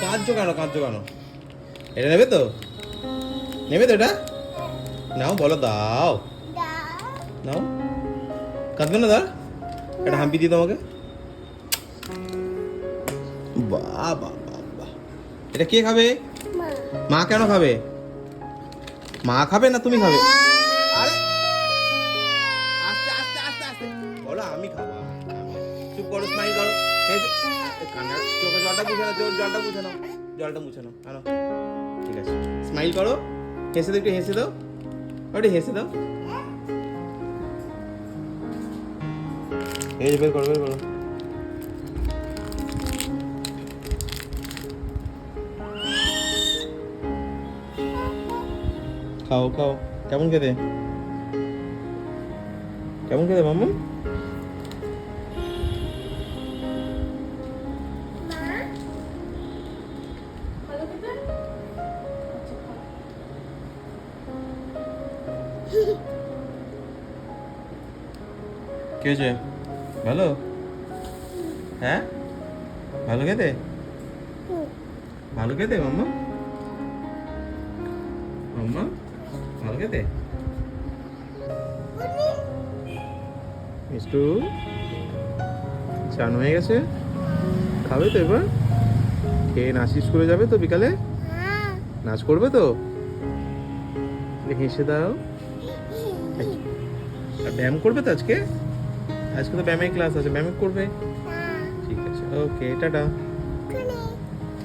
কাঁদছো কেন, কাঁদছো কেন? এটা নেবে তো, নেবে তো এটা? নাও, বলো দাও, নাও, কাঁদবে না? দাঁড়, এটা হাম্পি দিই তোমাকে। বাহ বাহ বাহ বাহ, এটা কে খাবে? মা কেন খাবে? মা খাবে না তুমি খাবে? আরে আস্তে আস্তে আস্তে আস্তে বলো, আমি খাবো, চুপ করো, স্মাইল করো, কান্নার চোখে জলটা মুছে নাও, জলটা মুছে নাও, জলটা মুছে নাও, আনো, ঠিক আছে, স্মাইল করো, হেসে দাও, একটু হেসে দাও, একটু হেসে দাও, এই যে বের করো, বের করো। খাও খাও, কেমন খেতে, কেমন খেতে মাম্মু? কে হয়েছে? ভালো? হ্যাঁ, ভালো খেতে, ভালো খেতে মাম্মা, মাম্মা ভালো খেতে। মিষ্টু চান হয়ে গেছে, খাবে তো এবার? খেয়ে নাচি স্কুলে যাবে তো বিকালে? নাচ করবে তো? হেসে দাও। আর ব্যায়াম করবে তো আজকে? আজকে তো ব্যায়ামের ক্লাস আছে, ব্যায়াম করবে? ঠিক আছে, ওকে, টাটা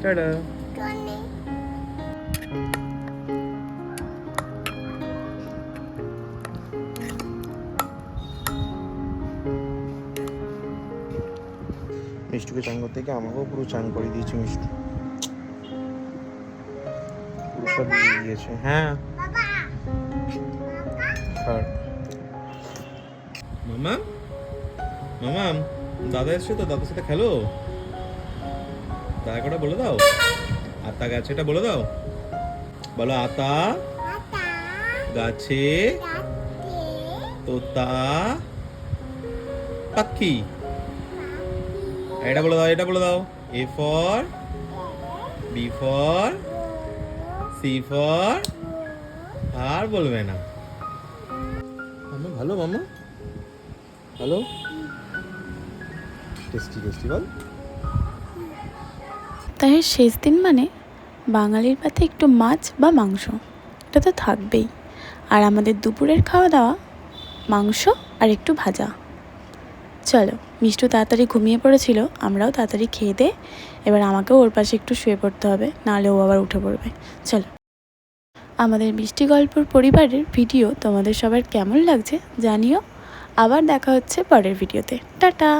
টাটা। মিষ্টুকে চান করতে গিয়ে আমাকেও পুরো চান করে দিয়েছে মিষ্টু, পুরো সব দিয়ে দিয়েছে। হ্যাঁ মামা, মামা দাদা এসছে তো, দাদার সাথে খেলো, দাদা কটা বলে দাও, আতা গাছে, এটা বলে দাও, বলো আতা গাছে তোতা পাখি, এটা বলে দাও, এটা বলে দাও, A for B for C for, আর বলবে না। মামা ভালো, মামা ভালো, টেস্টি টেস্টি বল। তাই শেষ দিন মানে বাঙালির পাতে একটু মাছ বা মাংস, এটা তো থাকবেই। আর আমাদের দুপুরের খাওয়া দাওয়া মাংস আর একটু ভাজা। চলো, মিষ্টু তাড়াতাড়ি ঘুমিয়ে পড়েছিল, আমরাও তাড়াতাড়ি খেয়ে দে, এবার আমাকেও ওর পাশে একটু শুয়ে পড়তে হবে, নাহলে ও আবার উঠে পড়বে। চলো, আমাদের মিষ্টি গল্পর পরিবারের ভিডিও তোমাদের সবার কেমন লাগছে জানিও। আবার দেখা হচ্ছে পরের ভিডিওতে। টাটা।